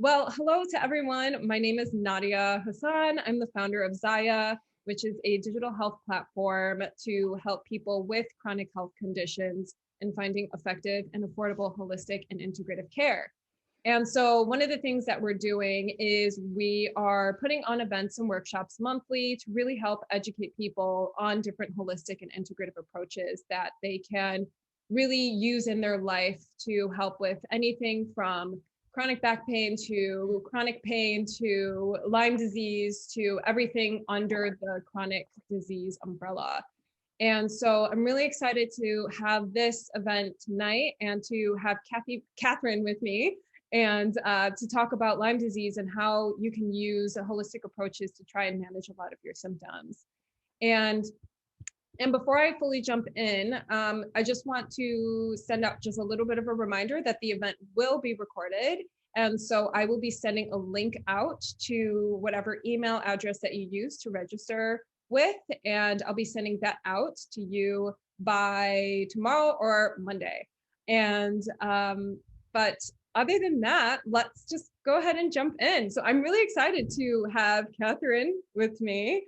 Well, hello to everyone. My name is Nadia Hassan. I'm the founder of Zaya, which is a digital health platform to help people with chronic health conditions in finding effective and affordable holistic and integrative care. And so one of the things that we're doing is we are putting on events and workshops monthly to really help educate people on different holistic and integrative approaches that they can really use in their life to help with anything from chronic back pain to Lyme disease to everything under the chronic disease umbrella. And so I'm really excited to have this event tonight and to have Katherine with me and to talk about Lyme disease and how you can use holistic approaches to try and manage a lot of your symptoms. And before I fully jump in, I just want to send out just a little bit of a reminder that the event will be recorded. And so I will be sending a link out to whatever email address that you use to register with, and I'll be sending that out to you by tomorrow or Monday. And but other than that, let's just go ahead and jump in. So I'm really excited to have Katherine with me.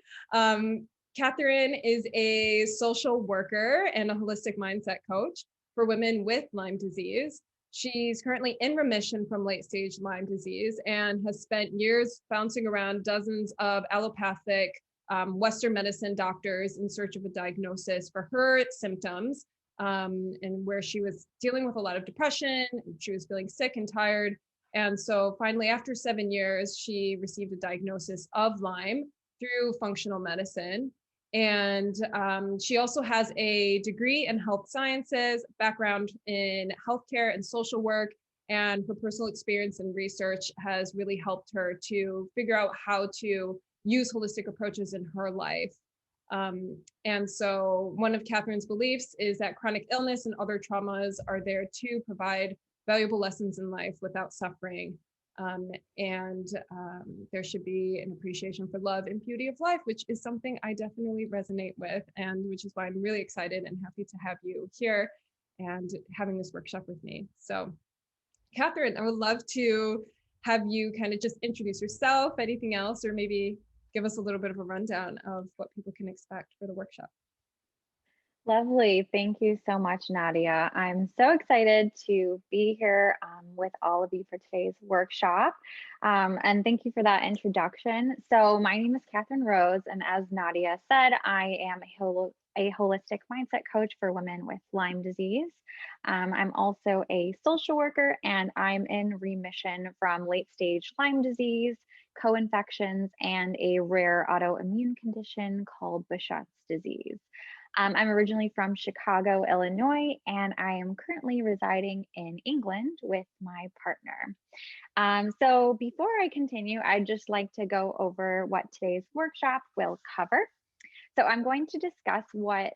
Katherine is a social worker and a holistic mindset coach for women with Lyme disease. She's currently in remission from late-stage Lyme disease and has spent years bouncing around dozens of allopathic Western medicine doctors in search of a diagnosis for her symptoms, and where she was dealing with a lot of depression. She was feeling sick and tired. And so finally, after 7 years, she received a diagnosis of Lyme through functional medicine. And she also has a degree in health sciences, background in healthcare and social work, and her personal experience and research has really helped her to figure out how to use holistic approaches in her life. And so one of Katherine's beliefs is that chronic illness and other traumas are there to provide valuable lessons in life without suffering. There should be an appreciation for love and beauty of life, which is something I definitely resonate with, and which is why I'm really excited and happy to have you here and having this workshop with me. So, Katherine, I would love to have you kind of just introduce yourself, anything else, or maybe give us a little bit of a rundown of what people can expect for the workshop. Lovely. Thank you so much, Nadia. I'm so excited to be here with all of you for today's workshop. And thank you for that introduction. So my name is Katherine Rose, and as Nadia said, I am a holistic mindset coach for women with Lyme disease. I'm also a social worker, and I'm in remission from late-stage Lyme disease, coinfections, and a rare autoimmune condition called Behçet's disease. I'm originally from Chicago, Illinois, and I am currently residing in England with my partner. So before I continue, I'd just like to go over what today's workshop will cover. So I'm going to discuss what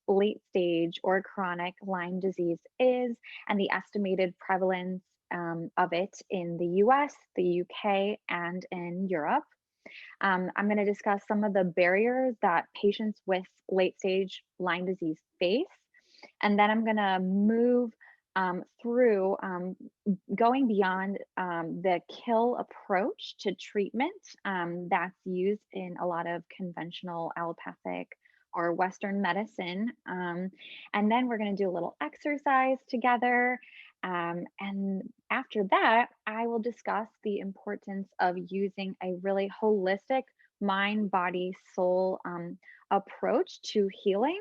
late stage or chronic Lyme disease is and the estimated prevalence of it in the US, the UK, and in Europe. I'm going to discuss some of the barriers that patients with late stage Lyme disease face. And then I'm going to move through going beyond the kill approach to treatment that's used in a lot of conventional allopathic or Western medicine. And then we're going to do a little exercise together. And after that, I will discuss the importance of using a really holistic mind, body, soul approach to healing,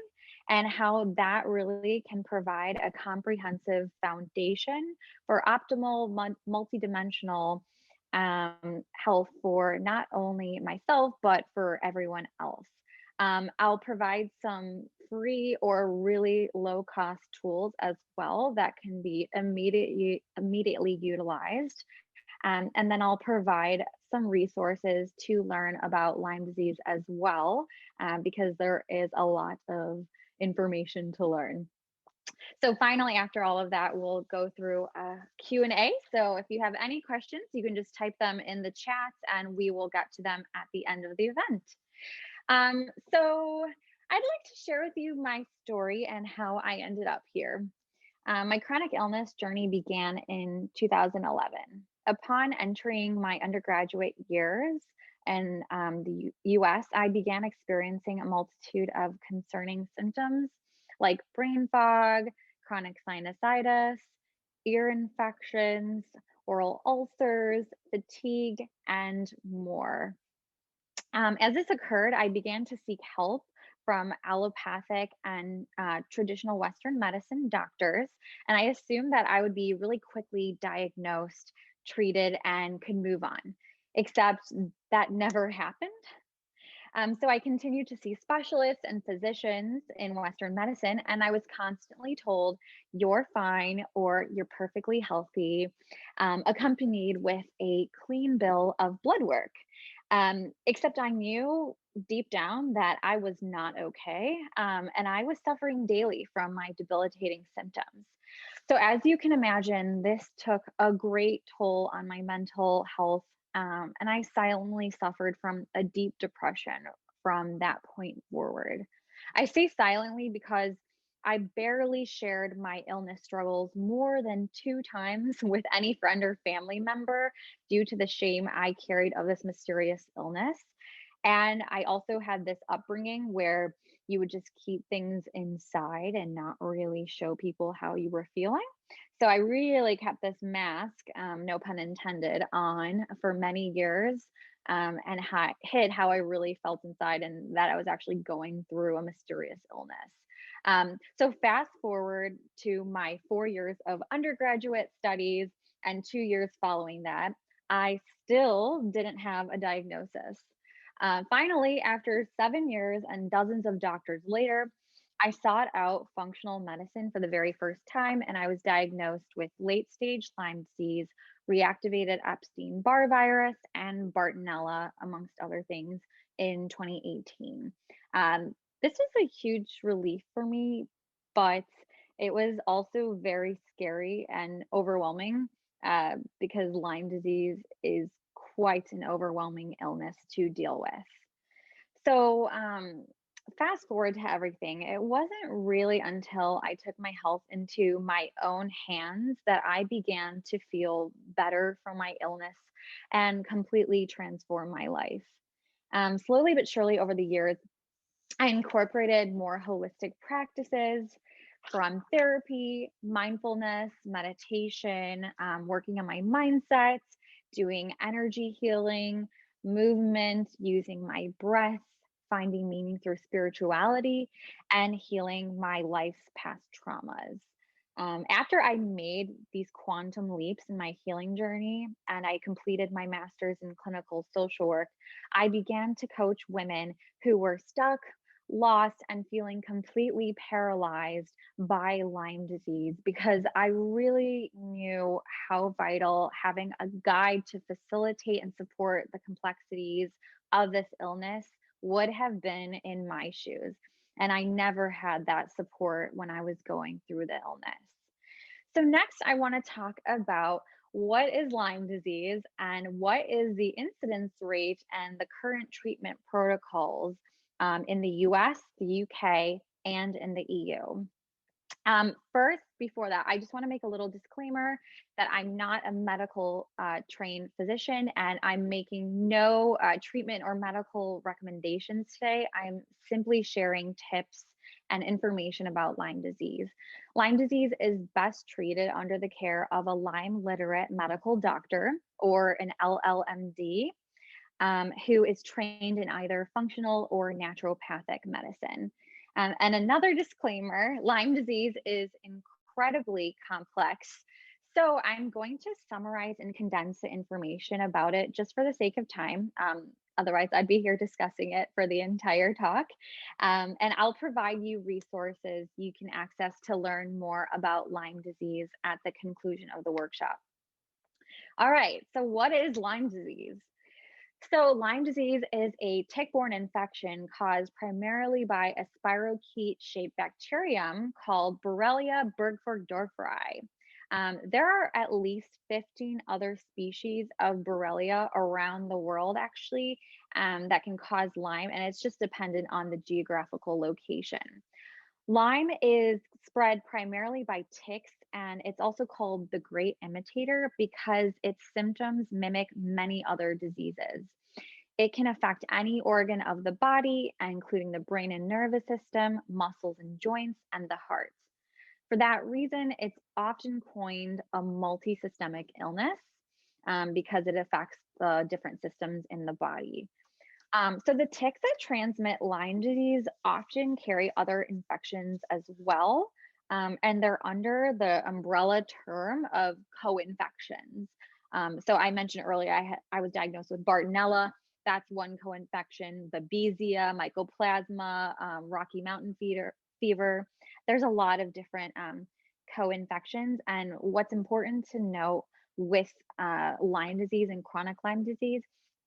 and how that really can provide a comprehensive foundation for optimal multidimensional health for not only myself, but for everyone else. I'll provide some free or really low cost tools as well that can be immediately utilized. And then I'll provide some resources to learn about Lyme disease as well, because there is a lot of information to learn. So finally, after all of that, we'll go through a Q&A. So if you have any questions, you can just type them in the chat and we will get to them at the end of the event. So I'd like to share with you my story and how I ended up here. My chronic illness journey began in 2011. Upon entering my undergraduate years in the US, I began experiencing a multitude of concerning symptoms like brain fog, chronic sinusitis, ear infections, oral ulcers, fatigue, and more. As this occurred, I began to seek help from allopathic and traditional Western medicine doctors, and I assumed that I would be really quickly diagnosed, treated, and could move on. Except that never happened. So I continued to see specialists and physicians in Western medicine, and I was constantly told, "You're fine," or "You're perfectly healthy," accompanied with a clean bill of blood work. Except I knew deep down that I was not okay, and I was suffering daily from my debilitating symptoms. So, as you can imagine, this took a great toll on my mental health, and I silently suffered from a deep depression from that point forward. I say silently because I barely shared my illness struggles more than 2 times with any friend or family member due to the shame I carried of this mysterious illness. And I also had this upbringing where you would just keep things inside and not really show people how you were feeling. So I really kept this mask, no pun intended, on for many years, and hid how I really felt inside and that I was actually going through a mysterious illness. So fast forward to my 4 years of undergraduate studies and 2 years following that, I still didn't have a diagnosis. Finally, after 7 years and dozens of doctors later, I sought out functional medicine for the very first time, and I was diagnosed with late stage Lyme disease, reactivated Epstein Barr virus, and Bartonella, amongst other things, in 2018. This was a huge relief for me, but it was also very scary and overwhelming because Lyme disease is quite an overwhelming illness to deal with. So, fast forward to everything, it wasn't really until I took my health into my own hands that I began to feel better from my illness and completely transform my life. Slowly but surely over the years, I incorporated more holistic practices from therapy, mindfulness, meditation, working on my mindset, doing energy healing, movement, using my breath, finding meaning through spirituality, and healing my life's past traumas. After I made these quantum leaps in my healing journey and I completed my master's in clinical social work, I began to coach women who were stuck, lost, and feeling completely paralyzed by Lyme disease because I really knew how vital having a guide to facilitate and support the complexities of this illness would have been in my shoes. And I never had that support when I was going through the illness. So, next, I want to talk about what is Lyme disease and what is the incidence rate and the current treatment protocols in the US, the UK, and in the EU. First, before that, I just want to make a little disclaimer that I'm not a medical trained physician and I'm making no treatment or medical recommendations today. I'm simply sharing tips and information about Lyme disease. Lyme disease is best treated under the care of a Lyme literate medical doctor or an LLMD who is trained in either functional or naturopathic medicine. And another disclaimer, Lyme disease is incredibly complex. So I'm going to summarize and condense the information about it just for the sake of time. Otherwise, I'd be here discussing it for the entire talk. And I'll provide you resources you can access to learn more about Lyme disease at the conclusion of the workshop. All right, so what is Lyme disease? So, Lyme disease is a tick-borne infection caused primarily by a spirochete-shaped bacterium called Borrelia burgdorferi. There are at least 15 other species of Borrelia around the world, actually, that can cause Lyme, and it's just dependent on the geographical location. Lyme is spread primarily by ticks and it's also called the great imitator because its symptoms mimic many other diseases. It can affect any organ of the body, including the brain and nervous system, muscles and joints, and the heart. For that reason, it's often coined a multisystemic illness because it affects the different systems in the body. So the ticks that transmit Lyme disease often carry other infections as well, and they're under the umbrella term of coinfections. So I mentioned earlier I was diagnosed with Bartonella. That's one co-infection. Babesia, Mycoplasma, Rocky Mountain fever. There's a lot of different co-infections, and what's important to note with Lyme disease and chronic Lyme disease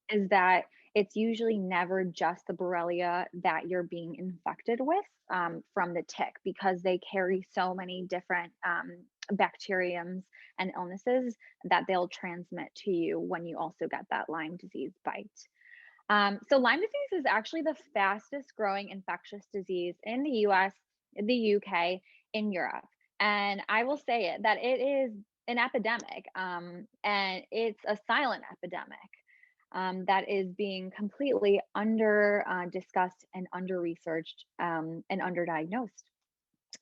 is that it's usually never just the Borrelia that you're being infected with from the tick because they carry so many different bacteriums and illnesses that they'll transmit to you when you also get that Lyme disease bite. So Lyme disease is actually the fastest growing infectious disease in the US, the UK, in Europe. And I will say it that it is an epidemic and it's a silent epidemic. That is being completely under discussed and under researched and underdiagnosed.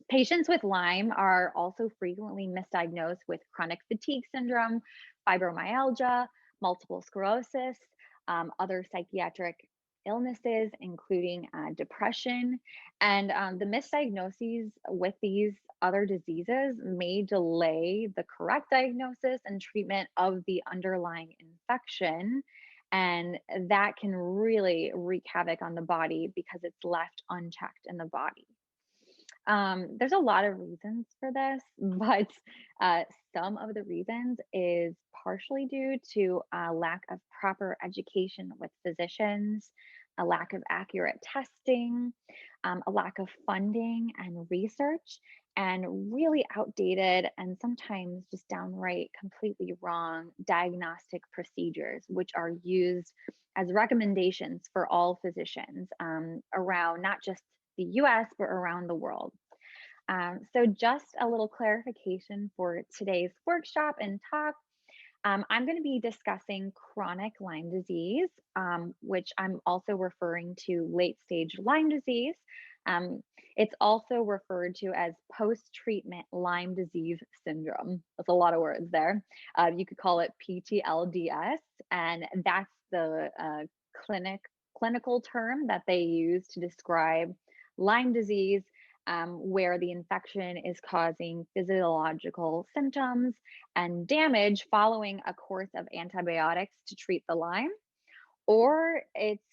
Patients with Lyme are also frequently misdiagnosed with chronic fatigue syndrome, fibromyalgia, multiple sclerosis, other psychiatric illnesses, including depression. And the misdiagnoses with these other diseases may delay the correct diagnosis and treatment of the underlying infection. And that can really wreak havoc on the body because it's left unchecked in the body. There's a lot of reasons for this, but some of the reasons is partially due to a lack of proper education with physicians, a lack of accurate testing, a lack of funding and research, and really outdated and sometimes just downright completely wrong diagnostic procedures, which are used as recommendations for all physicians around not just the US, but around the world. So just a little clarification for today's workshop and talk. I'm going to be discussing chronic Lyme disease, which I'm also referring to late stage Lyme disease. It's also referred to as post-treatment Lyme disease syndrome. That's a lot of words there. You could call it PTLDS, and that's the clinical term that they use to describe Lyme disease, where the infection is causing physiological symptoms and damage following a course of antibiotics to treat the Lyme, or it's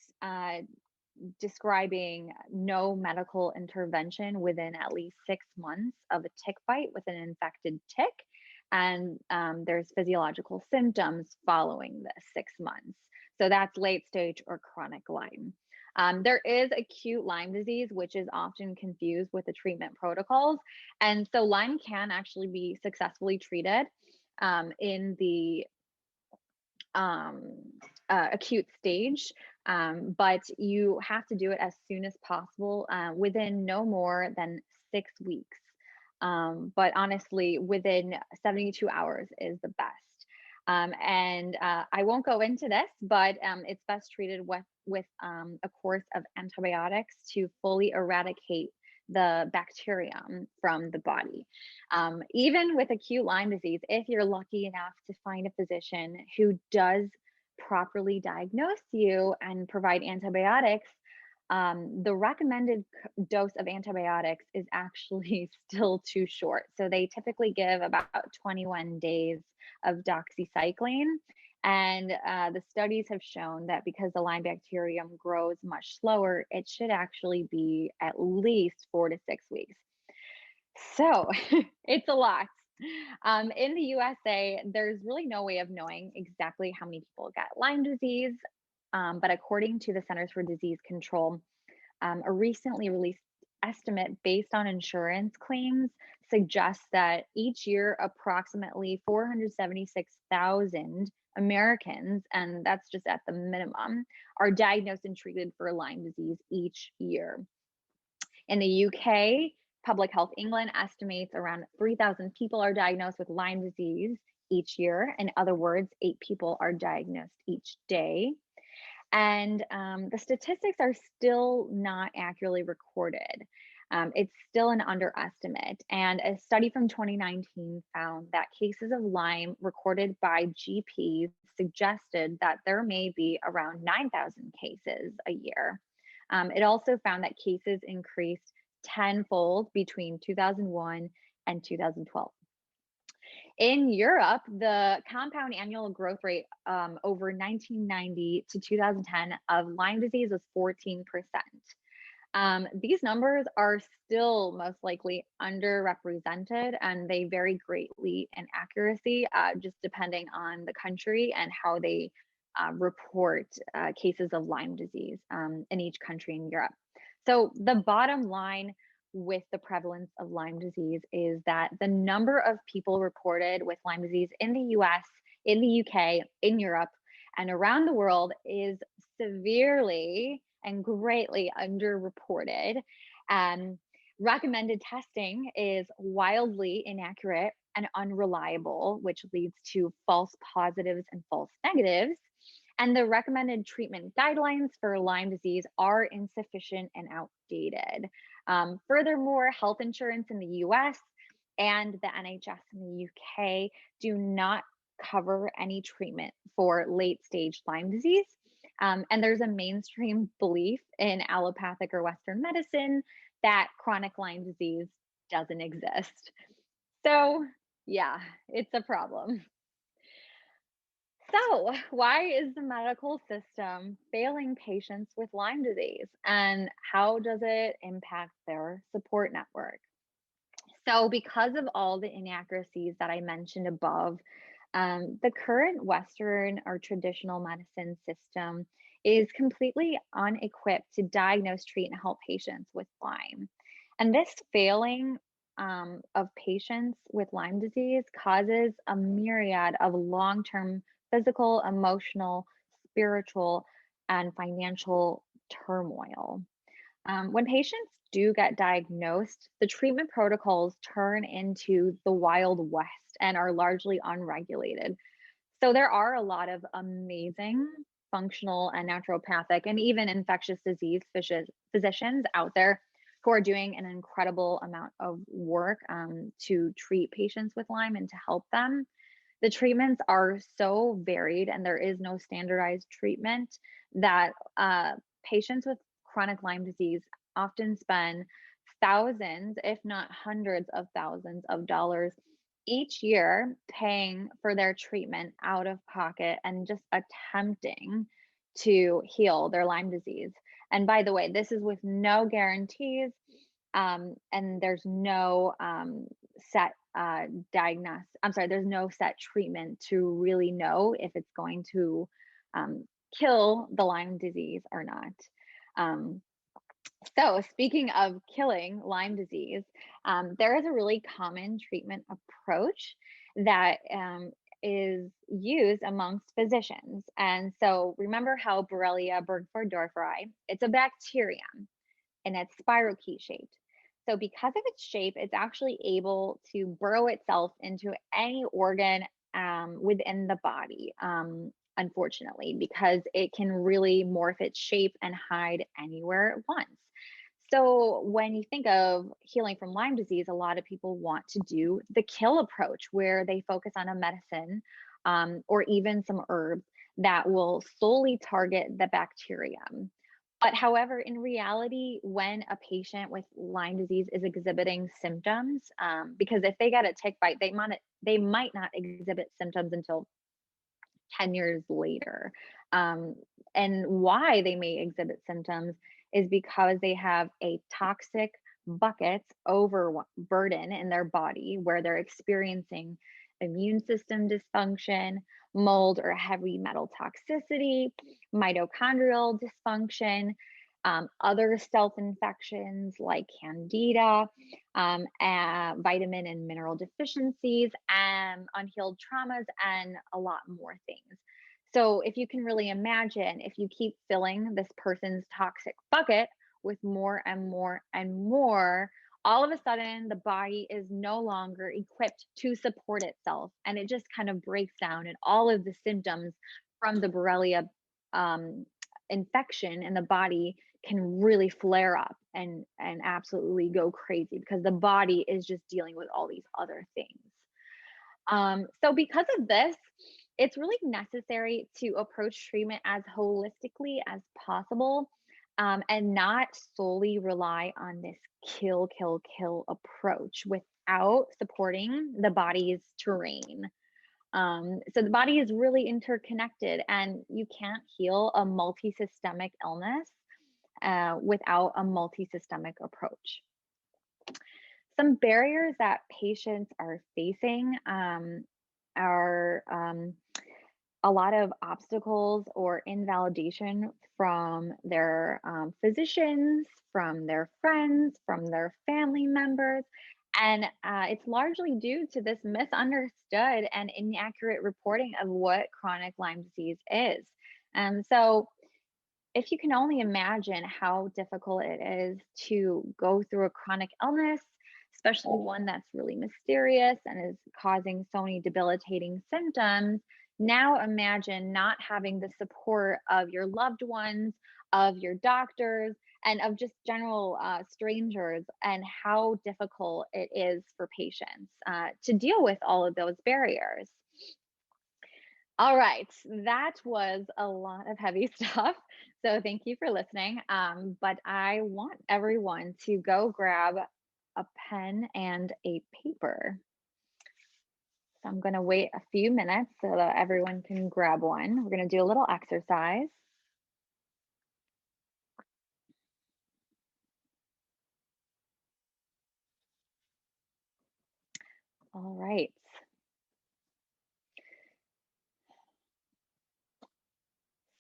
describing no medical intervention within at least 6 months of a tick bite with an infected tick, and there's physiological symptoms following this 6 months. So that's late stage or chronic Lyme. There is acute Lyme disease, which is often confused with the treatment protocols. And so Lyme can actually be successfully treated in the acute stage, but you have to do it as soon as possible within no more than 6 weeks. But honestly, within 72 hours is the best. And I won't go into this, but it's best treated with a course of antibiotics to fully eradicate the bacterium from the body. Even with acute Lyme disease, if you're lucky enough to find a physician who does properly diagnose you and provide antibiotics, the recommended dose of antibiotics is actually still too short. So they typically give about 21 days of doxycycline. And the studies have shown that because the Lyme bacterium grows much slower, it should actually be at least 4 to 6 weeks. So it's a lot. In the USA, there's really no way of knowing exactly how many people get Lyme disease. But according to the Centers for Disease Control, a recently released estimate based on insurance claims suggests that each year approximately 476,000 Americans, and that's just at the minimum, are diagnosed and treated for Lyme disease each year. In the UK, Public Health England estimates around 3,000 people are diagnosed with Lyme disease each year. In other words, 8 people are diagnosed each day. And the statistics are still not accurately recorded. It's still an underestimate. And a study from 2019 found that cases of Lyme recorded by GPs suggested that there may be around 9,000 cases a year. It also found that cases increased tenfold between 2001 and 2012. In Europe, the compound annual growth rate over 1990 to 2010 of Lyme disease was 14%. These numbers are still most likely underrepresented, and they vary greatly in accuracy, just depending on the country and how they report cases of Lyme disease in each country in Europe. So the bottom line with the prevalence of Lyme disease is that the number of people reported with Lyme disease in the US, in the UK, in Europe, and around the world is severely and greatly underreported. Recommended testing is wildly inaccurate and unreliable, which leads to false positives and false negatives. And the recommended treatment guidelines for Lyme disease are insufficient and outdated. Furthermore, health insurance in the US and the NHS in the UK do not cover any treatment for late stage Lyme disease. And there's a mainstream belief in allopathic or Western medicine that chronic Lyme disease doesn't exist. So, yeah, it's a problem. So, why is the medical system failing patients with Lyme disease, and how does it impact their support network? So, because of all the inaccuracies that I mentioned above, the current Western or traditional medicine system is completely unequipped to diagnose, treat, and help patients with Lyme. And this failing of patients with Lyme disease causes a myriad of long term physical, emotional, spiritual, and financial turmoil. When patients do get diagnosed, the treatment protocols turn into the Wild West and are largely unregulated. So there are a lot of amazing functional and naturopathic and even infectious disease physicians out there who are doing an incredible amount of work to treat patients with Lyme and to help them. The treatments are so varied, and there is no standardized treatment that patients with chronic Lyme disease often spend thousands, if not hundreds of thousands of dollars each year paying for their treatment out of pocket and just attempting to heal their Lyme disease. And by the way, this is with no guarantees, and there's no set there's no set treatment to really know if it's going to kill the Lyme disease or not. So speaking of killing Lyme disease, there is a really common treatment approach that is used amongst physicians. And so remember how Borrelia burgdorferi, it's a bacterium and it's spirochete shaped. So because of its shape, it's actually able to burrow itself into any organ within the body, unfortunately, because it can really morph its shape and hide anywhere at once. So when you think of healing from Lyme disease, a lot of people want to do the kill approach where they focus on a medicine or even some herbs that will solely target the bacterium. But however, in reality, when a patient with Lyme disease is exhibiting symptoms, because if they get a tick bite, they might not exhibit symptoms until 10 years later. And why they may exhibit symptoms is because they have a toxic bucket overburden in their body where they're experiencing immune system dysfunction, mold or heavy metal toxicity, mitochondrial dysfunction, other stealth infections like candida, vitamin and mineral deficiencies, unhealed traumas, and a lot more things. So if you can really imagine, if you keep filling this person's toxic bucket with more and more and more all of a sudden the body is no longer equipped to support itself, and it just kind of breaks down, and all of the symptoms from the Borrelia um, infection in the body can really flare up and absolutely go crazy because the body is just dealing with all these other things. So because of this, it's really necessary to approach treatment as holistically as possible, and not solely rely on this kill, kill, kill approach without supporting the body's terrain. So the body is really interconnected, and you can't heal a multisystemic illness without a multisystemic approach. Some barriers that patients are facing are a lot of obstacles or invalidation from their physicians, from their friends, from their family members. And it's largely due to this misunderstood and inaccurate reporting of what chronic Lyme disease is. And so, if you can only imagine how difficult it is to go through a chronic illness, especially one that's really mysterious and is causing so many debilitating symptoms, now imagine not having the support of your loved ones, of your doctors, and of just general strangers, and how difficult it is for patients to deal with all of those barriers. All right, that was a lot of heavy stuff. So thank you for listening. But I want everyone to go grab a pen and a paper. So I'm going to wait a few minutes so that everyone can grab one. We're going to do a little exercise. All right.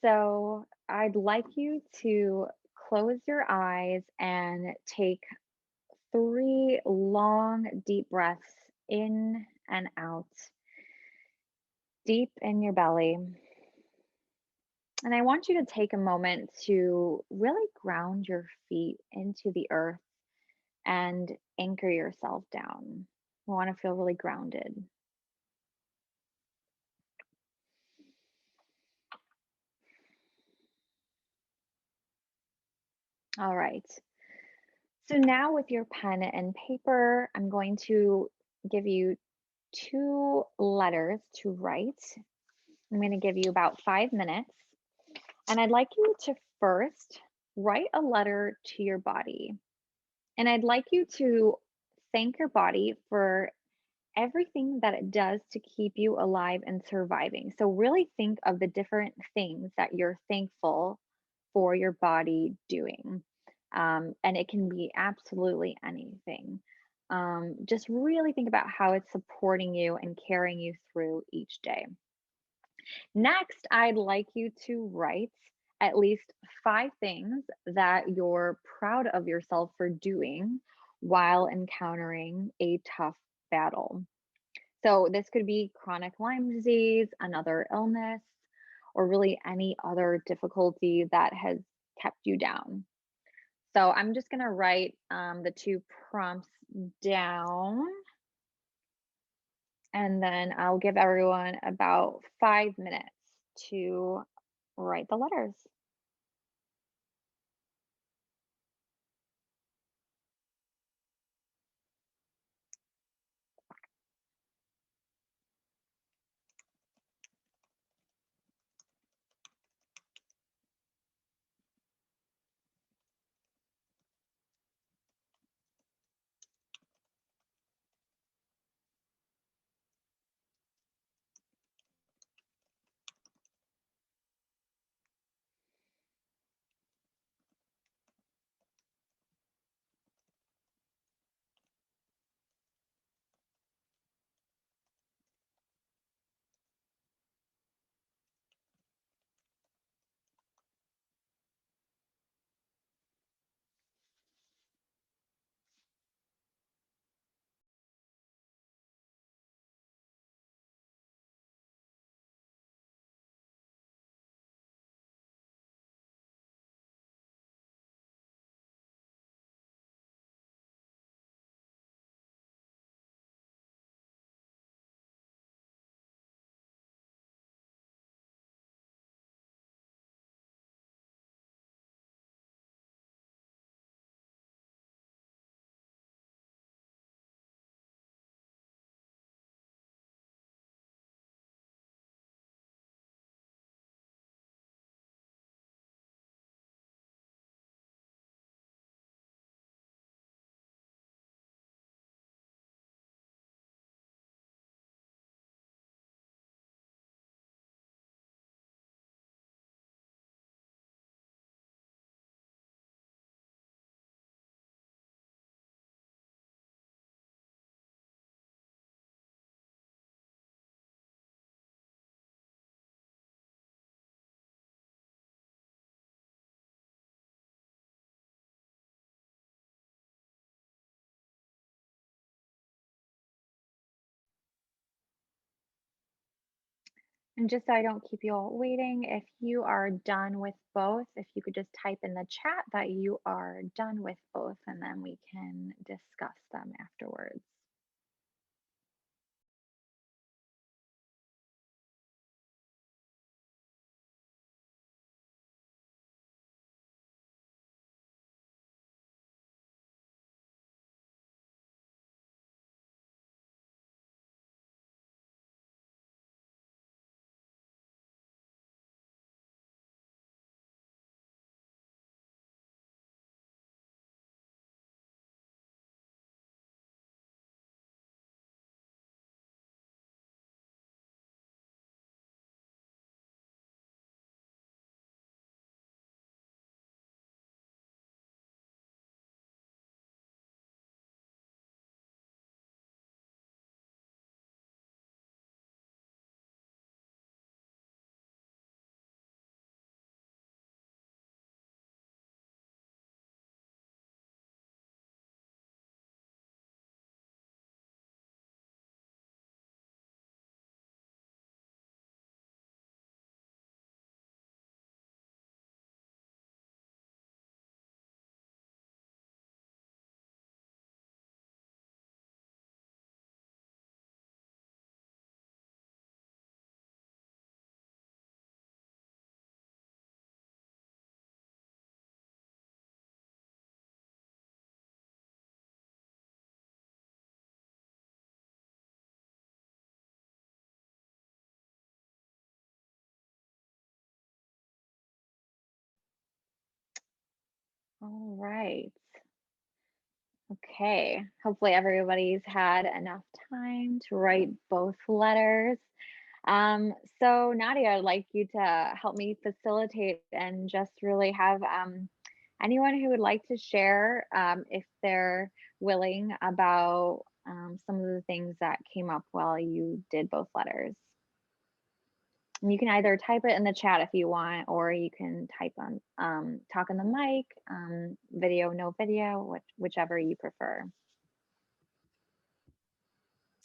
So I'd like you to close your eyes and take 3 long, deep breaths in and out, deep in your belly. And I want you to take a moment to really ground your feet into the earth and anchor yourself down. You want to feel really grounded. All right. So now with your pen and paper, I'm going to give you 2 letters to write. I'm going to give you about 5 minutes. And I'd like you to first write a letter to your body. And I'd like you to thank your body for everything that it does to keep you alive and surviving. So, really think of the different things that you're thankful for your body doing. And it can be absolutely anything. Just really think about how it's supporting you and carrying you through each day. Next, I'd like you to write at least 5 things that you're proud of yourself for doing while encountering a tough battle. So, this could be chronic Lyme disease, another illness, or really any other difficulty that has kept you down. So, I'm just going to write the 2 prompts down, and then I'll give everyone about 5 minutes to write the letters. And just so I don't keep you all waiting, if you are done with both, if you could just type in the chat that you are done with both, and then we can discuss them afterwards. All right. Okay. Hopefully everybody's had enough time to write both letters. So Nadia, I'd like you to help me facilitate and just really have anyone who would like to share, if they're willing, about some of the things that came up while you did both letters. And you can either type it in the chat if you want, or you can type on, talk on the mic, video, no video, whichever you prefer.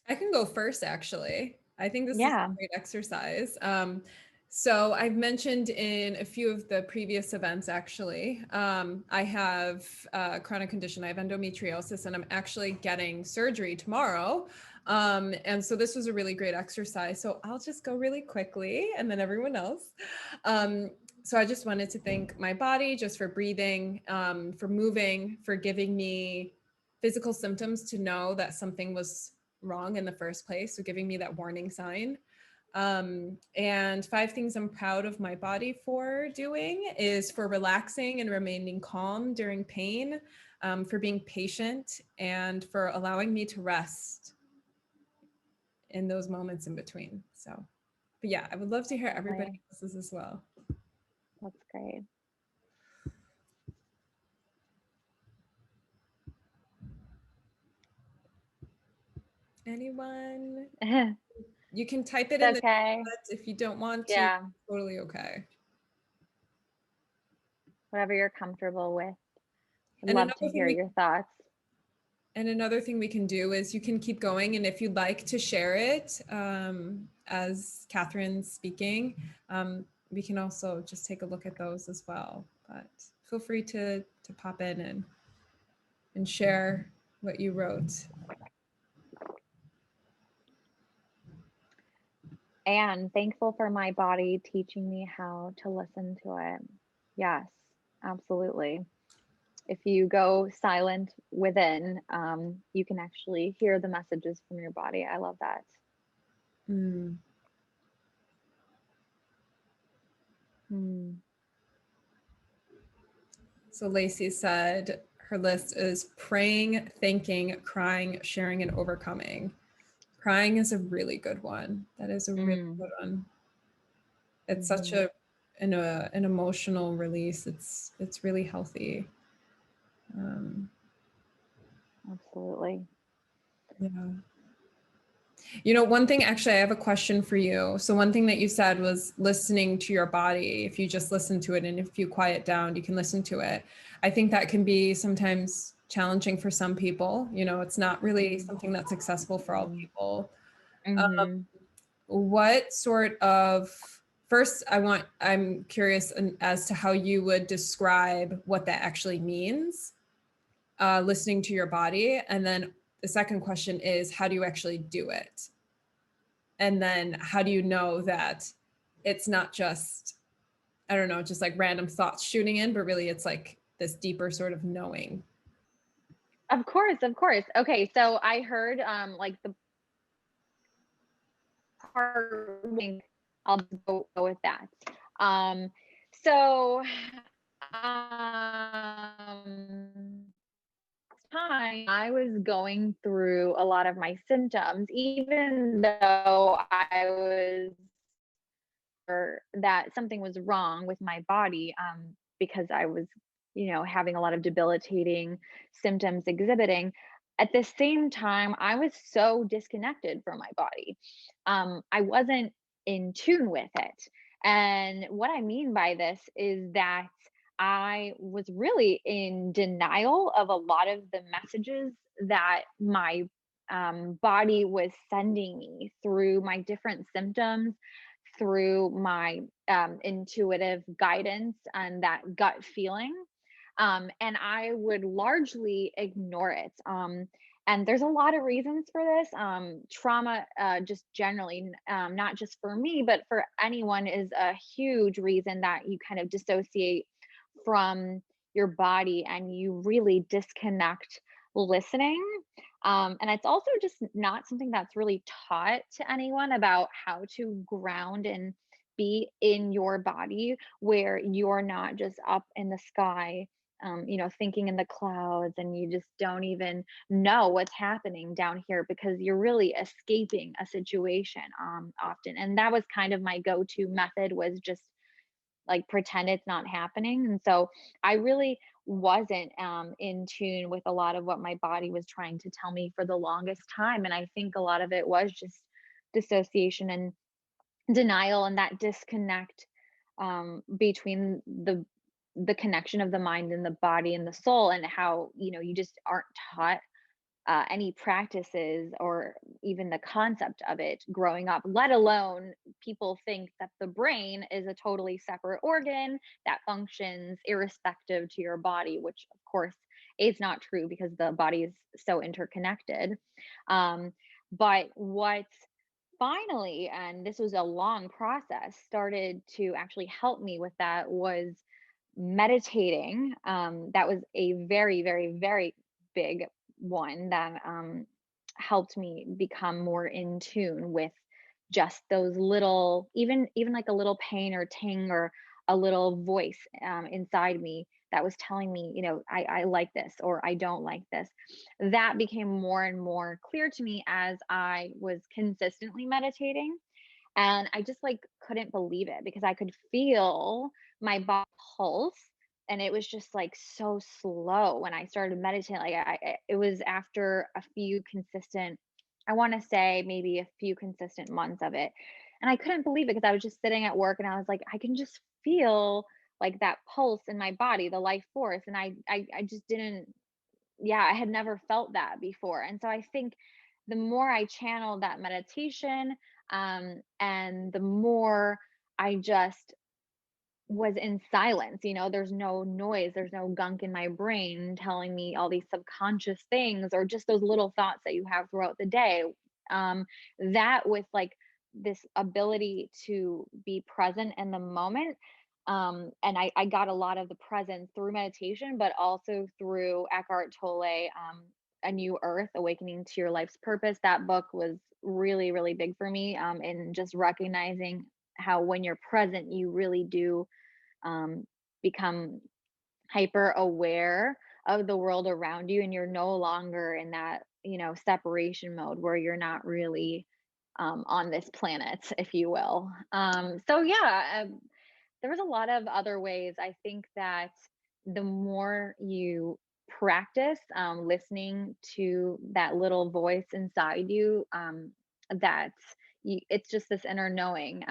I can go first, actually. I think this is Yeah. a great exercise. So I've mentioned in a few of the previous events, actually, I have a chronic condition. I have endometriosis, and I'm actually getting surgery tomorrow. And so this was a really great exercise. So I'll just go really quickly, and then everyone else. So I just wanted to thank my body just for breathing, for moving, for giving me physical symptoms to know that something was wrong in the first place. So giving me that warning sign. And 5 things I'm proud of my body for doing is for relaxing and remaining calm during pain, for being patient, and for allowing me to rest in those moments in between. So, but yeah, I would love to hear everybody else's as well. That's great. Anyone? You can type it It's in the okay. chat if you don't want to. Yeah. Totally okay. Whatever you're comfortable with. I'd And love to another hear your thoughts. And another thing we can do is you can keep going. And if you'd like to share it, as Katherine's speaking, we can also just take a look at those as well. But feel free to pop in and share what you wrote. And thankful for my body teaching me how to listen to it. Yes, absolutely. If you go silent within, you can actually hear the messages from your body. I love that. Mm. So Lacey said her list is praying, thanking, crying, sharing, and overcoming. Crying is a really good one. That is a really good one. It's such an emotional release. It's really healthy. Absolutely. Yeah. You know, one thing, actually, I have a question for you. So one thing that you said was listening to your body. If you just listen to it and if you quiet down, you can listen to it. I think that can be sometimes challenging for some people. You know, it's not really something that's accessible for all people. what sort of, first, I'm curious as to how you would describe what that actually means, listening to your body. And then the second question is, how do you actually do it? And then how do you know that it's not just, I don't know, just like random thoughts shooting in, but really it's like this deeper sort of knowing. Of course, of course. Okay, so I heard like the part, I'll just go with that. Um, so um time I was going through a lot of my symptoms, even though I was or that something was wrong with my body, because I was, having a lot of debilitating symptoms exhibiting. At the same time, I was so disconnected from my body. I wasn't in tune with it. And what I mean by this is that I was really in denial of a lot of the messages that my body was sending me through my different symptoms, through my intuitive guidance and that gut feeling. And I would largely ignore it. And there's a lot of reasons for this. Trauma, just generally, not just for me, but for anyone, is a huge reason that you kind of dissociate from your body and you really disconnect listening. And it's also just not something that's really taught to anyone about how to ground and be in your body where you're not just up in the sky, thinking in the clouds, and you just don't even know what's happening down here because you're really escaping a situation often. And that was kind of my go-to method, was just like pretend it's not happening. And so I really wasn't in tune with a lot of what my body was trying to tell me for the longest time. And I think a lot of it was just dissociation and denial, and that disconnect between the connection of the mind and the body and the soul, and how you just aren't taught any practices or even the concept of it growing up, let alone people think that the brain is a totally separate organ that functions irrespective to your body, which of course is not true because the body is so interconnected. But what finally, and this was a long process, started to actually help me with that was meditating. That was a very, very, very big one that helped me become more in tune with just those little, even like a little pain or ting or a little voice inside me that was telling me, I like this or I don't like this. That became more and more clear to me as I was consistently meditating. And I just like couldn't believe it because I could feel my body pulse, and it was just like so slow when I started meditating. Like it was after a few consistent, I want to say maybe a few consistent months of it. And I couldn't believe it because I was just sitting at work and I was like, I can just feel like that pulse in my body, the life force. And I just didn't, yeah, I had never felt that before. And so I think the more I channeled that meditation, and the more I just was in silence, there's no noise, there's no gunk in my brain telling me all these subconscious things or just those little thoughts that you have throughout the day. That with like this ability to be present in the moment. And I got a lot of the presence through meditation, but also through Eckhart Tolle, A New Earth, Awakening to Your Life's Purpose. That book was really, really big for me, in just recognizing how when you're present, you really do become hyper aware of the world around you, and you're no longer in that separation mode where you're not really on this planet, if you will. So yeah, there was a lot of other ways. I think that the more you practice listening to that little voice inside you, that it's just this inner knowing,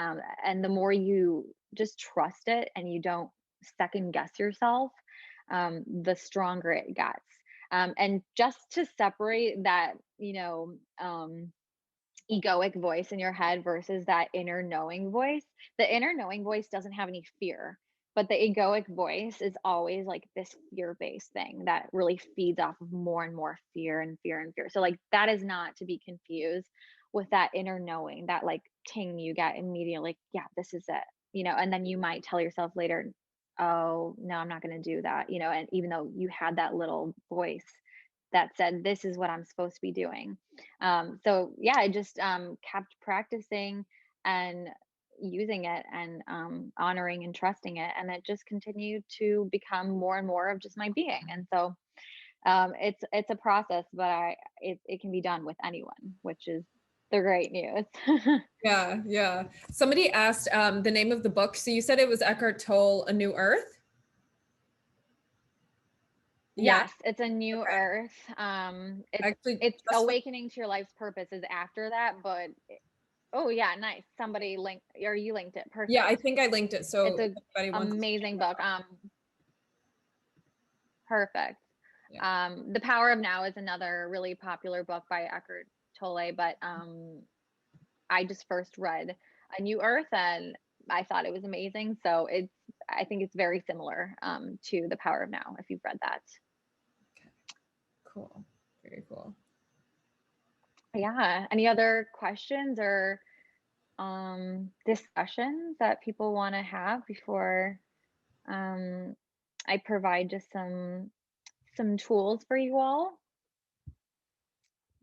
and the more you just trust it and you don't second guess yourself, the stronger it gets. And just to separate that, egoic voice in your head versus that inner knowing voice. The inner knowing voice doesn't have any fear, but the egoic voice is always like this fear-based thing that really feeds off of more and more fear and fear and fear. So like that is not to be confused with that inner knowing, that like ting you get immediately, like, yeah, this is it, and then you might tell yourself later, oh, no, I'm not going to do that, and even though you had that little voice that said, this is what I'm supposed to be doing. So yeah, I just kept practicing and using it and honoring and trusting it. And it just continued to become more and more of just my being. And so it's a process, but it can be done with anyone, which is the great news. Yeah, yeah. Somebody asked the name of the book. So you said it was Eckhart Tolle, A New Earth? Yeah. Yes, it's a new Okay. earth. Actually, It's just awakening to your life's purpose is after that, but oh yeah, nice. Somebody linked or you linked it. yeah, I Perfect. think I linked it. It's So if a anybody wants to check amazing that book. out. Perfect. Yeah. The Power of Now is another really popular book by Eckhart Tolle, but I just first read A New Earth and I thought it was amazing. So I think it's very similar to The Power of Now if you've read that. Okay. Cool. Very cool. Yeah. Any other questions or discussions that people want to have before um, I provide just some tools for you all?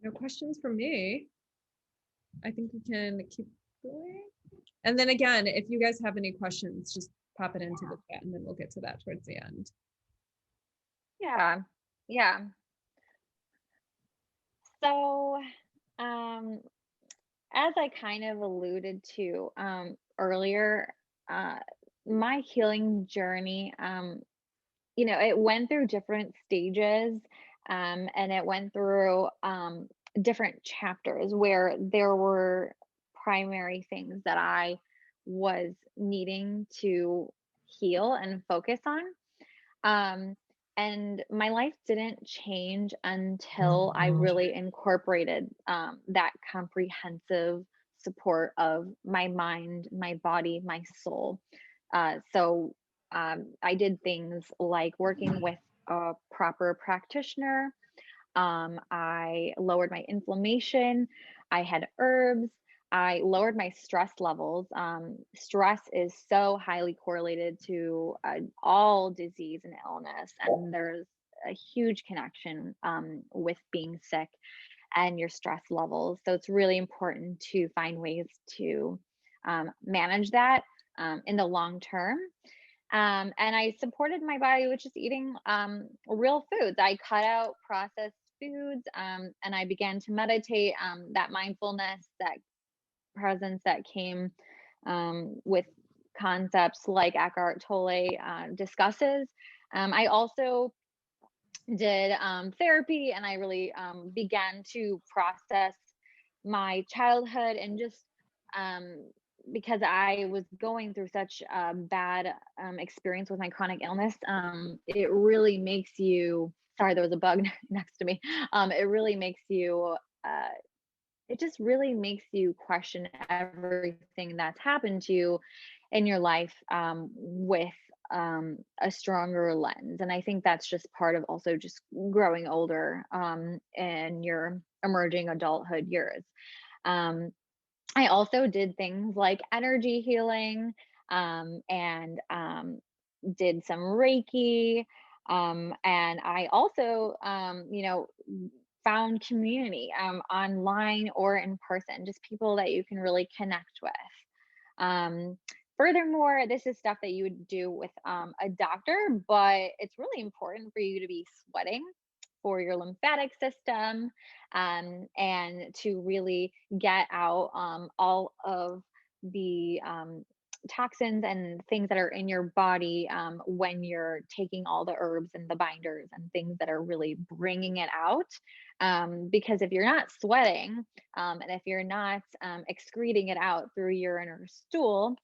No questions from me. I think we can keep going. And then again, if you guys have any questions, just pop it into the chat and then we'll get to that towards the end. Yeah. Yeah. So, um, as I kind of alluded to earlier, uh, my healing journey, it went through different stages, and it went through different chapters where there were primary things that I was needing to heal and focus on. Um, and my life didn't change until I really incorporated that comprehensive support of my mind, my body, my soul. So I did things like working with a proper practitioner. I lowered my inflammation. I had herbs. I lowered my stress levels. Stress is so highly correlated to all disease and illness, and there's a huge connection with being sick and your stress levels. So it's really important to find ways to manage that in the long term. And I supported my body with just eating real foods. I cut out processed foods and I began to meditate, that mindfulness, that presence that came with concepts like Eckhart Tolle discusses. I also did therapy and I really began to process my childhood and just um, because I was going through such a bad experience with my chronic illness, it really makes you. Sorry, there was a bug next to me. It really makes you. It just really makes you question everything that's happened to you in your life with a stronger lens. And I think that's just part of also just growing older in your emerging adulthood years. Um, I also did things like energy healing and did some Reiki. And I also, found community online or in person, just people that you can really connect with. Um, Furthermore, this is stuff that you would do with a doctor, but it's really important for you to be sweating for your lymphatic system and to really get out all of the toxins and things that are in your body when you're taking all the herbs and the binders and things that are really bringing it out. Because if you're not sweating and if you're not excreting it out through urine or stool,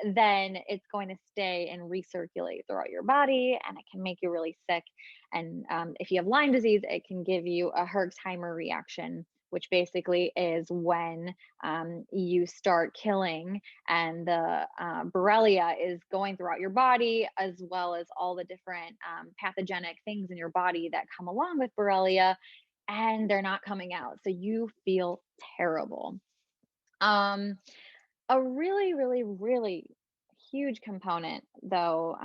then it's going to stay and recirculate throughout your body and it can make you really sick. And if you have Lyme disease, it can give you a Herxheimer reaction which basically is when you start killing, and the Borrelia is going throughout your body, as well as all the different pathogenic things in your body that come along with Borrelia, and they're not coming out. So you feel terrible. Um, a really, really, really huge component, though,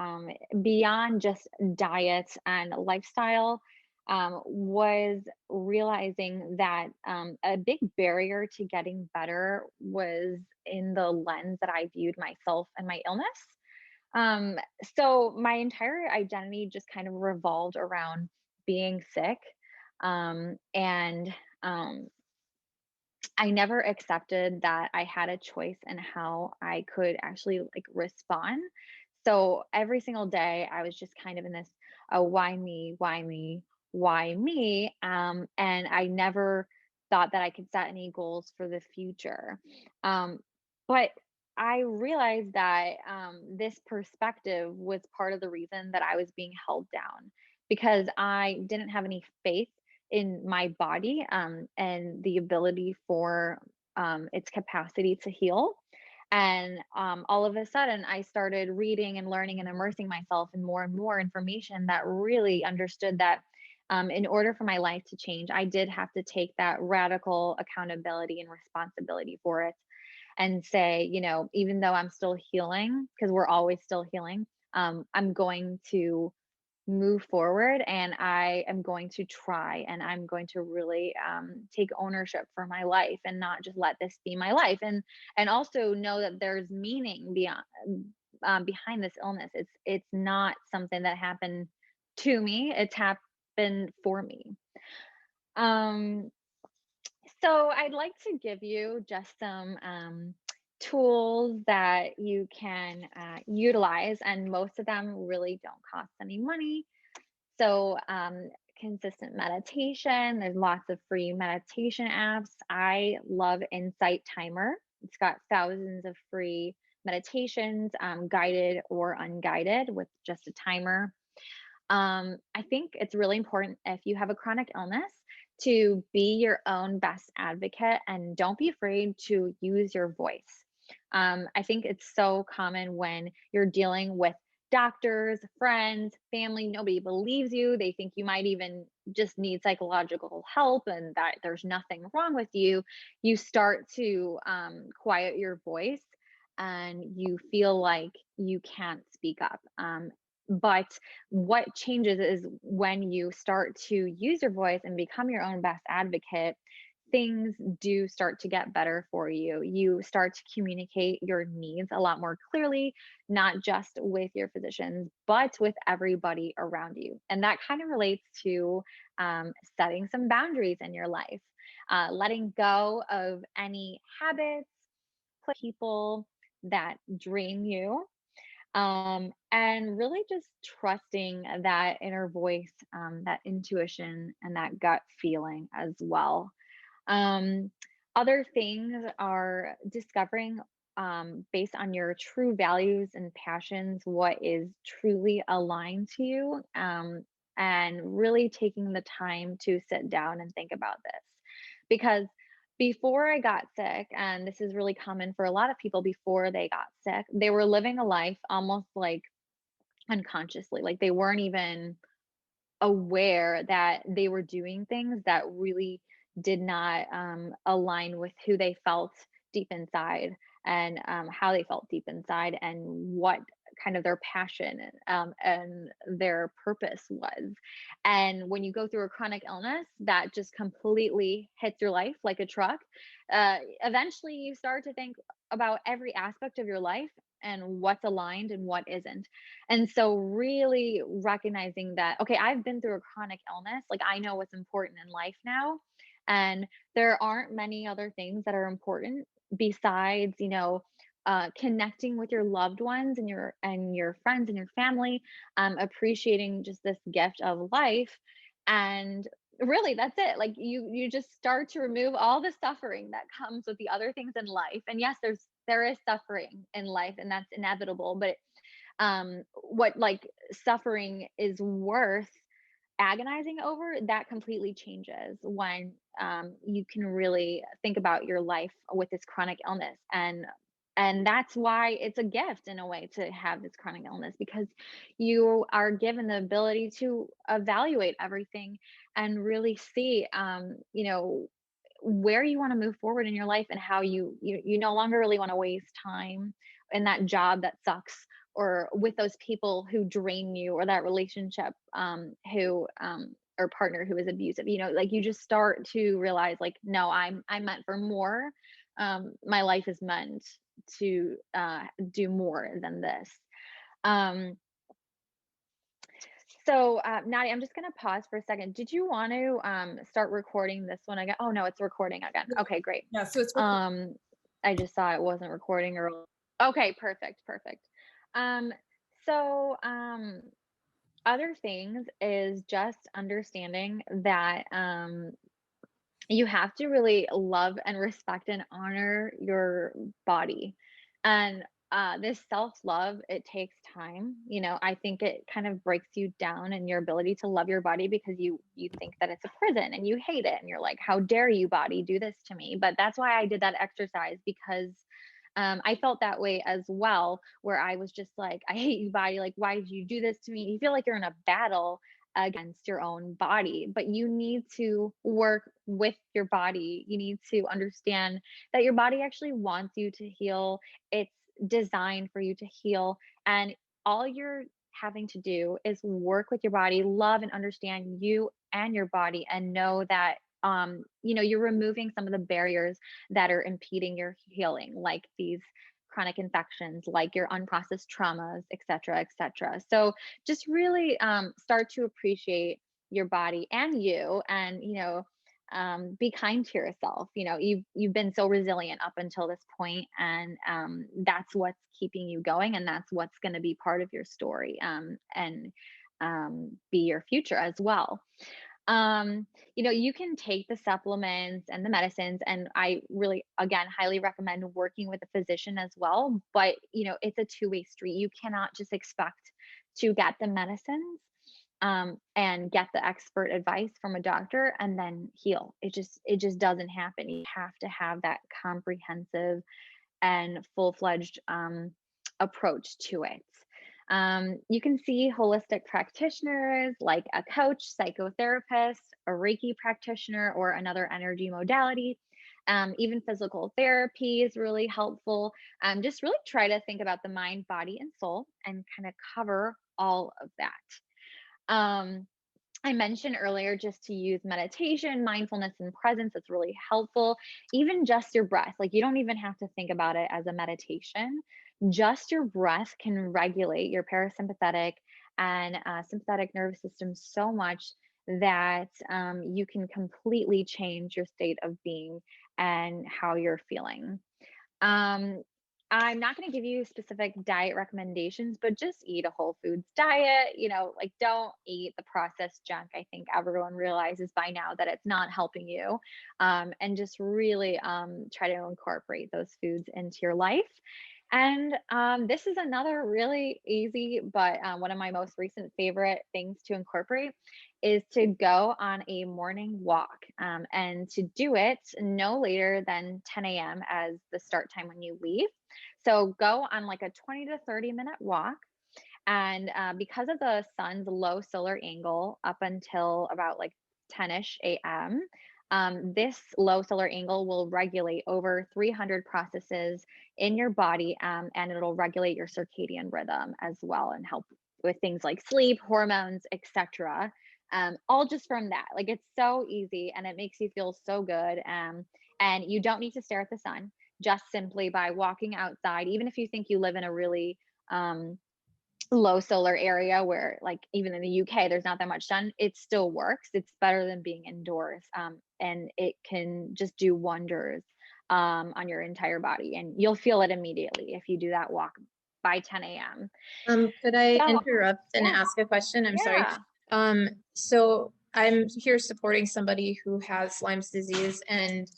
beyond just diet and lifestyle, was realizing that a big barrier to getting better was in the lens that I viewed myself and my illness. Um, so my entire identity just kind of revolved around being sick. And I never accepted that I had a choice in how I could actually like respond. So every single day I was just kind of in this, why me, why me, why me? And I never thought that I could set any goals for the future. But I realized that this perspective was part of the reason that I was being held down, because I didn't have any faith in my body, and the ability for its capacity to heal. And all of a sudden, I started reading and learning and immersing myself in more and more information that really understood that in order for my life to change, I did have to take that radical accountability and responsibility for it, and say, even though I'm still healing, because we're always still healing, I'm going to move forward, and I am going to try, and I'm going to really take ownership for my life and not just let this be my life, and also know that there's meaning beyond behind this illness. It's not something that happened to me, it's happened for me. um so I'd like to give you just some tools that you can utilize, and most of them really don't cost any money. So, consistent meditation, there's lots of free meditation apps. I love Insight Timer. It's got thousands of free meditations, guided or unguided, with just a timer. I think it's really important, if you have a chronic illness, to be your own best advocate and don't be afraid to use your voice. I think it's so common when you're dealing with doctors, friends, family, nobody believes you. They think you might even just need psychological help and that there's nothing wrong with you. You start to quiet your voice, and you feel like you can't speak up. But what changes is when you start to use your voice and become your own best advocate, things do start to get better for you. You start to communicate your needs a lot more clearly, not just with your physicians, but with everybody around you. And that kind of relates to setting some boundaries in your life, letting go of any habits, people that drain you, and really just trusting that inner voice, that intuition, and that gut feeling as well. Um, Other things are discovering, based on your true values and passions, what is truly aligned to you, and really taking the time to sit down and think about this. Because before I got sick, and this is really common for a lot of people before they got sick, they were living a life almost like unconsciously, like they weren't even aware that they were doing things that really did not align with who they felt deep inside, and how they felt deep inside, and what kind of their passion and their purpose was. And when you go through a chronic illness that just completely hits your life like a truck, eventually you start to think about every aspect of your life and what's aligned and what isn't. And so really recognizing that, okay, I've been through a chronic illness, like I know what's important in life now. And there aren't many other things that are important besides, connecting with your loved ones and your friends and your family, appreciating just this gift of life. And really that's it. Like you just start to remove all the suffering that comes with the other things in life. And yes, there is suffering in life, and that's inevitable, but what like suffering is worth agonizing over, that completely changes when you can really think about your life with this chronic illness. And that's why it's a gift in a way to have this chronic illness, because you are given the ability to evaluate everything and really see, where you want to move forward in your life, and how you no longer really want to waste time in that job that sucks, or with those people who drain you, or that relationship who or partner who is abusive. Like, you just start to realize, like, no, I'm meant for more. My life is meant to do more than this. um Nadia, I'm just going to pause for a second. Did you want to start recording this one again? Oh no, it's recording again. Yeah. Okay, great. Yeah, so it's recorded. I just saw it wasn't recording, or okay, perfect. Um so other things is just understanding that you have to really love and respect and honor your body. And this self-love, it takes time. I think it kind of breaks you down in your ability to love your body, because you think that it's a prison and you hate it, and you're like, how dare you, body, do this to me? But that's why I did that exercise, because I felt that way as well, where I was just like, I hate you, body. Like, why did you do this to me? You feel like you're in a battle against your own body, but you need to work with your body. You need to understand that your body actually wants you to heal. It's designed for you to heal. And all you're having to do is work with your body, love and understand you and your body, and know that you're removing some of the barriers that are impeding your healing, like these chronic infections, like your unprocessed traumas, et cetera, et cetera. So just really start to appreciate your body and you, and be kind to yourself. You've been so resilient up until this point, and that's what's keeping you going, and that's what's going to be part of your story, and be your future as well. You can take the supplements and the medicines, and I really, again, highly recommend working with a physician as well. But, it's a two-way street. You cannot just expect to get the medicines and get the expert advice from a doctor and then heal. It just doesn't happen. You have to have that comprehensive and full-fledged approach to it. You can see holistic practitioners like a coach, psychotherapist, a Reiki practitioner, or another energy modality. Even physical therapy is really helpful. Just really try to think about the mind, body, and soul, and kind of cover all of that. I mentioned earlier just to use meditation, mindfulness, and presence. It's really helpful. Even just your breath, like, you don't even have to think about it as a meditation. Just your breath can regulate your parasympathetic and sympathetic nervous system so much that you can completely change your state of being and how you're feeling. Um, I'm not going to give you specific diet recommendations, but just eat a whole foods diet. Like, don't eat the processed junk. I think everyone realizes by now that it's not helping you. And just really try to incorporate those foods into your life. And this is another really easy, but one of my most recent favorite things to incorporate is to go on a morning walk, and to do it no later than 10 a.m. as the start time when you leave. So go on like a 20 to 30-minute walk. And because of the sun's low solar angle up until about like 10-ish a.m., this low solar angle will regulate over 300 processes in your body, and it'll regulate your circadian rhythm as well, and help with things like sleep, hormones, etc. All just from that. Like, it's so easy, and it makes you feel so good. And you don't need to stare at the sun. Just simply by walking outside, even if you think you live in a really low solar area where, like, even in the UK there's not that much sun, it still works. It's better than being indoors, and it can just do wonders on your entire body, and you'll feel it immediately if you do that walk by 10 a.m. Could I So interrupt and yeah, ask a question? I'm sorry. yeah. So I'm here supporting somebody who has Lyme's disease, and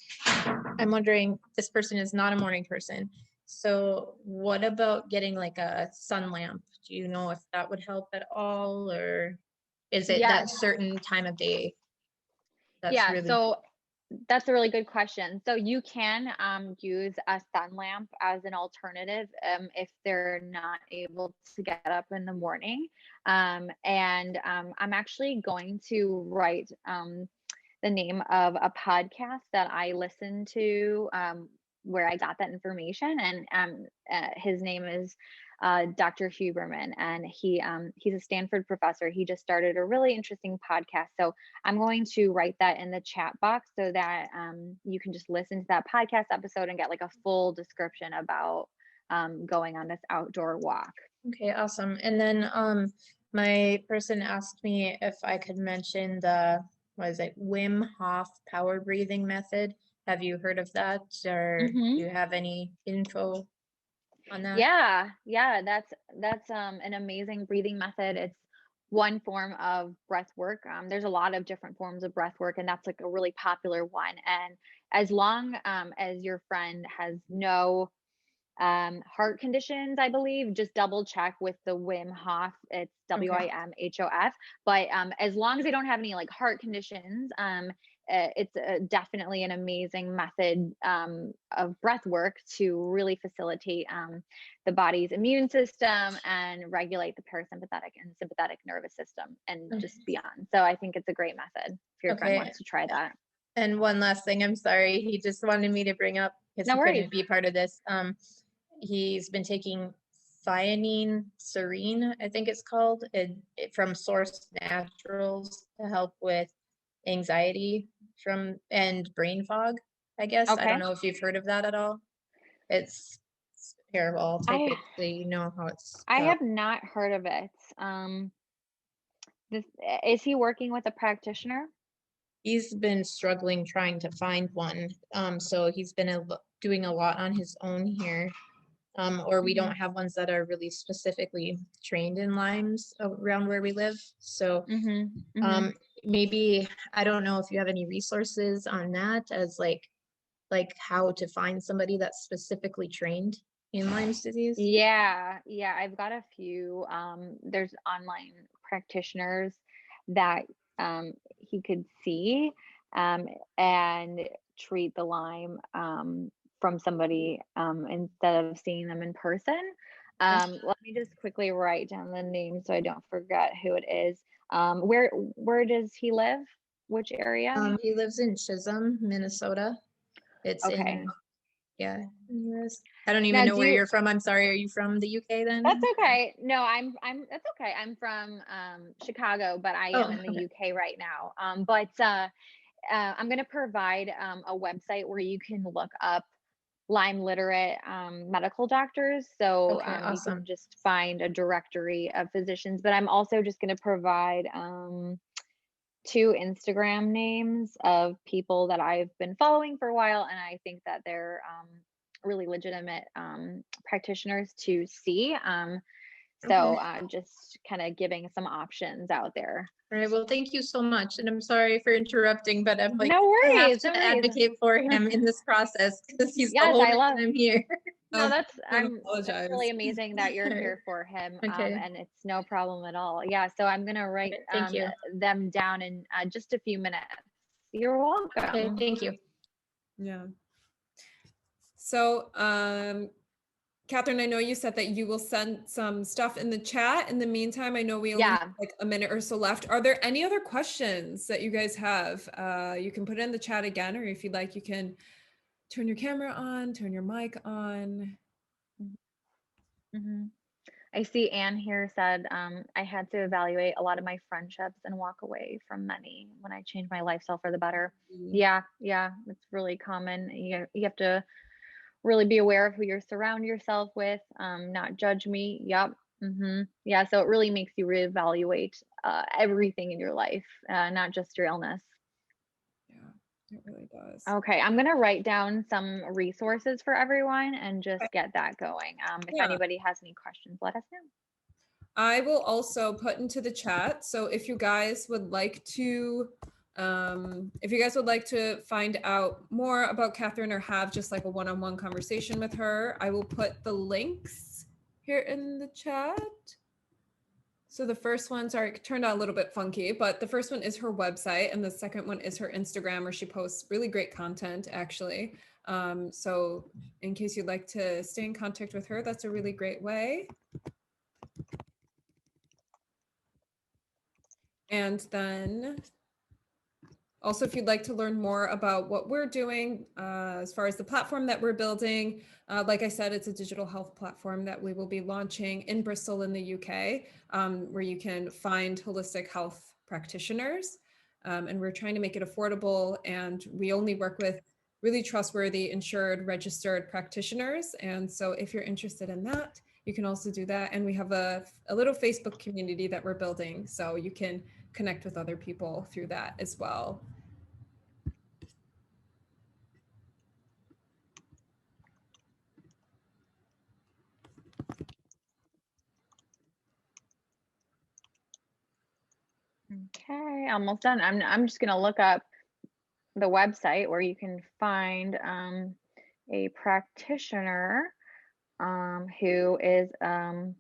I'm wondering, this person is not a morning person. So what about getting like a sun lamp? Do you know if that would help at all, or is it that certain time of day? So that's a really good question. So you can use a sun lamp as an alternative if they're not able to get up in the morning. I'm actually going to write the name of a podcast that I listened to where I got that information, and his name is Dr. Huberman, and he's a Stanford professor. He just started a really interesting podcast. So I'm going to write that in the chat box so that you can just listen to that podcast episode and get like a full description about going on this outdoor walk. Okay, awesome. And then my person asked me if I could mention the, Wim Hof power breathing method. Have you heard of that, or do you have any info on that? Yeah, that's an amazing breathing method. It's one form of breath work. There's a lot of different forms of breath work, and that's like a really popular one. And as long as your friend has no heart conditions, I believe, just double check with the Wim Hof. It's WIMHOF. But as long as they don't have any like heart conditions, it's definitely an amazing method of breath work to really facilitate the body's immune system and regulate the parasympathetic and sympathetic nervous system and just beyond. So I think it's a great method if your friend wants to try that. And one last thing, I'm sorry, he just wanted me to bring up, because he couldn't be part of this. He's been taking theanine serene, I think it's called, from Source Naturals to help with anxiety and brain fog, I guess. I don't know if you've heard of that at all. It's terrible. I'll take it so you know how it's. I have not heard of it. Is he working with a practitioner? He's been struggling trying to find one. So he's been doing a lot on his own here. Or we don't have ones that are really specifically trained in Lyme's around where we live. So maybe, I don't know if you have any resources on that as like how to find somebody that's specifically trained in Lyme's disease. Yeah, I've got a few. There's online practitioners that he could see and treat the Lyme from somebody instead of seeing them in person. Let me just quickly write down the name so I don't forget who it is. Where does he live? Which area? He lives in Chisholm, Minnesota. It's in I don't even know where you're from. I'm sorry. Are you from the UK then? That's okay. No, that's okay. I'm from Chicago, but I am in the UK right now. I'm going to provide a website where you can look up Lyme literate medical doctors. So you can just find a directory of physicians, but I'm also just going to provide 2 Instagram names of people that I've been following for a while. And I think that they're really legitimate practitioners to see. Just kind of giving some options out there. All right. Well, thank you so much. And I'm sorry for interrupting, but I'm like, no worries, I have to advocate for him in this process because he's the whole reason I'm here. No, that's really amazing that you're here for him. And it's no problem at all. Yeah. So I'm going to write them down in just a few minutes. You're welcome. Okay. Thank you. Yeah. So, Katherine, I know you said that you will send some stuff in the chat. In the meantime, I know we only have like a minute or so left. Are there any other questions that you guys have? You can put it in the chat again, or if you'd like, you can turn your camera on, turn your mic on. I see Anne here said, I had to evaluate a lot of my friendships and walk away from many when I changed my lifestyle for the better. Yeah, it's really common. You have to really be aware of who you surround yourself with, not judge me. Yep. Yeah. So it really makes you reevaluate everything in your life, not just your illness. Yeah, it really does. Okay. I'm going to write down some resources for everyone and just get that going. If anybody has any questions, let us know. I will also put into the chat. So if you guys would like to find out more about Katherine or have just like a one-on-one conversation with her, I will put the links here in the chat. So the first one, sorry, it turned out a little bit funky, but the first one is her website, and the second one is her Instagram, where she posts really great content, actually. So in case you'd like to stay in contact with her, that's a really great way. And then also, if you'd like to learn more about what we're doing as far as the platform that we're building, like I said, it's a digital health platform that we will be launching in Bristol in the UK, where you can find holistic health practitioners. And we're trying to make it affordable, and we only work with really trustworthy, insured, registered practitioners. And so if you're interested in that, you can also do that. And we have a little Facebook community that we're building, so you can connect with other people through that as well. Okay, almost done. I'm just gonna look up the website where you can find a practitioner who is a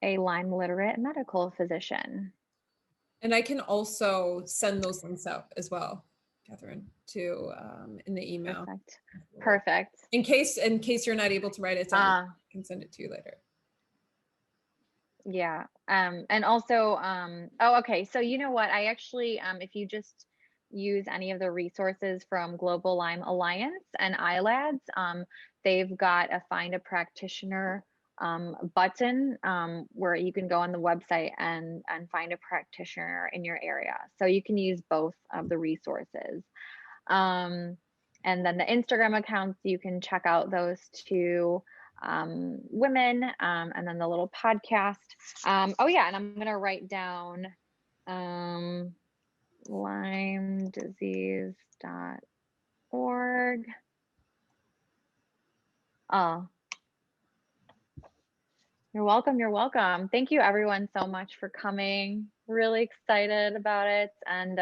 Lyme literate medical physician. And I can also send those links out as well, Catherine, to in the email. Perfect. Perfect. In case you're not able to write it down, I can send it to you later. Yeah. And also, oh, okay. So you know what? I actually, if you just use any of the resources from Global Lyme Alliance and iLads, they've got a find a practitioner button where you can go on the website and find a practitioner in your area. So you can use both of the resources. And then the Instagram accounts, you can check out those two women, and then the little podcast. Oh yeah, and I'm gonna write down LymeDisease.org. Oh, you're welcome. You're welcome. Thank you everyone so much for coming. Really excited about it. And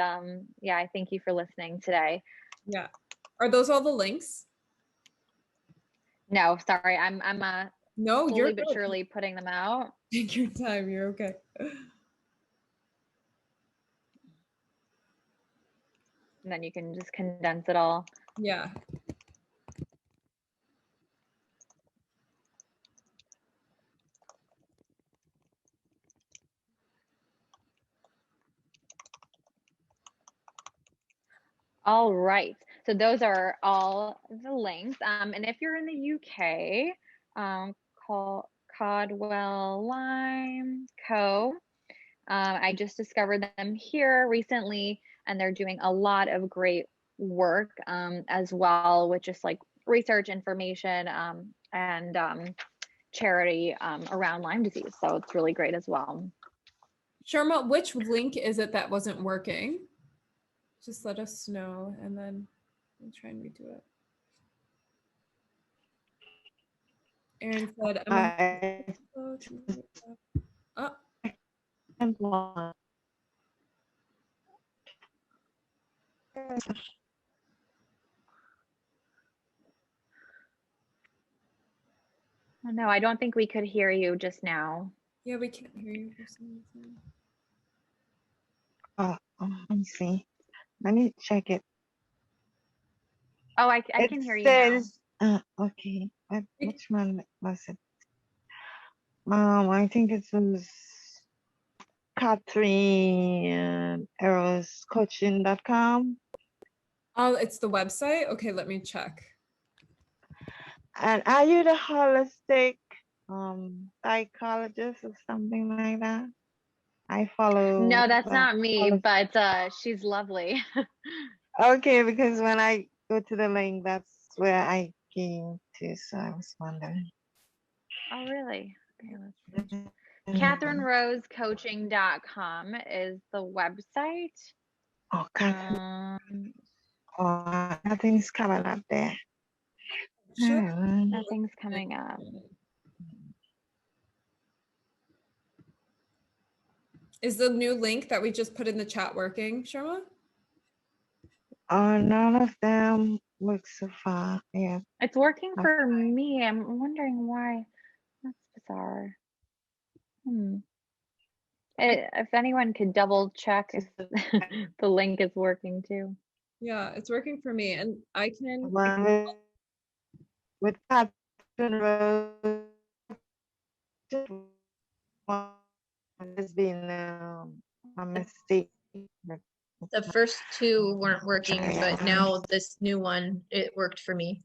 yeah, I thank you for listening today. Yeah. Are those all the links? No, sorry. I'm no, slowly but surely putting them out. Take your time. You're okay. And then you can just condense it all. Yeah. All right. So those are all the links. And if you're in the UK, call Codwell Lyme Co. I just discovered them here recently, and they're doing a lot of great work as well with just like research information and charity around Lyme disease. So it's really great as well. Sharma, which link is it that wasn't working? Just let us know, and then we'll try and redo it. Aaron said, Oh, no, I don't think we could hear you just now. Yeah, we can't hear you for some reason. Oh, let me see. Let me check it. Oh, I can hear you now. Okay. Which one was it? I think it was Katherine Rose coaching.com. Oh, it's the website? Okay, let me check. And are you the holistic psychologist or something like that? I follow. No, that's not me, but she's lovely. Okay, because when I go to the link, that's where I came to, so I was wondering. Oh, really? Okay, let's see. KatherineRoseCoaching.com is the website. Oh, nothing's coming up there. Sure. Nothing's coming up. Is the new link that we just put in the chat working, Sharma? None of them work so far. Yeah. It's working for me. I'm wondering why. That's bizarre. If anyone could double check if the link is working too. Yeah, it's working for me, and I can. One with Katherine Rose. Has been a mistake. The first two weren't working, but now this new one, it worked for me.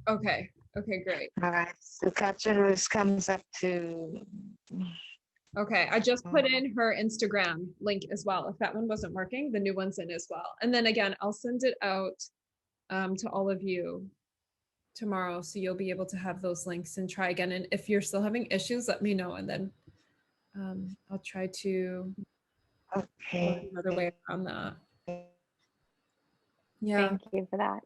Okay. Okay, great. All right. So Katherine Rose comes up to. Okay, I just put in her Instagram link as well. If that one wasn't working, the new one's in as well. And then again, I'll send it out to all of you tomorrow, so you'll be able to have those links and try again. And if you're still having issues, let me know, and then I'll try to find another way around that. Yeah. Thank you for that.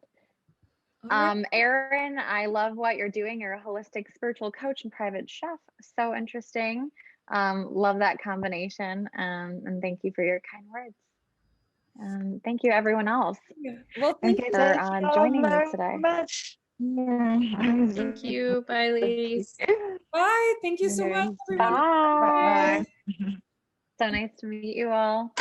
Right. Erin, I love what you're doing. You're a holistic spiritual coach and private chef. So interesting. Love that combination. And thank you for your kind words. Thank you, everyone else. Yeah. Well, thank you for joining me today. Thank you. Bye, ladies. Bye. Thank you so much, everyone. Bye. Bye. So nice to meet you all.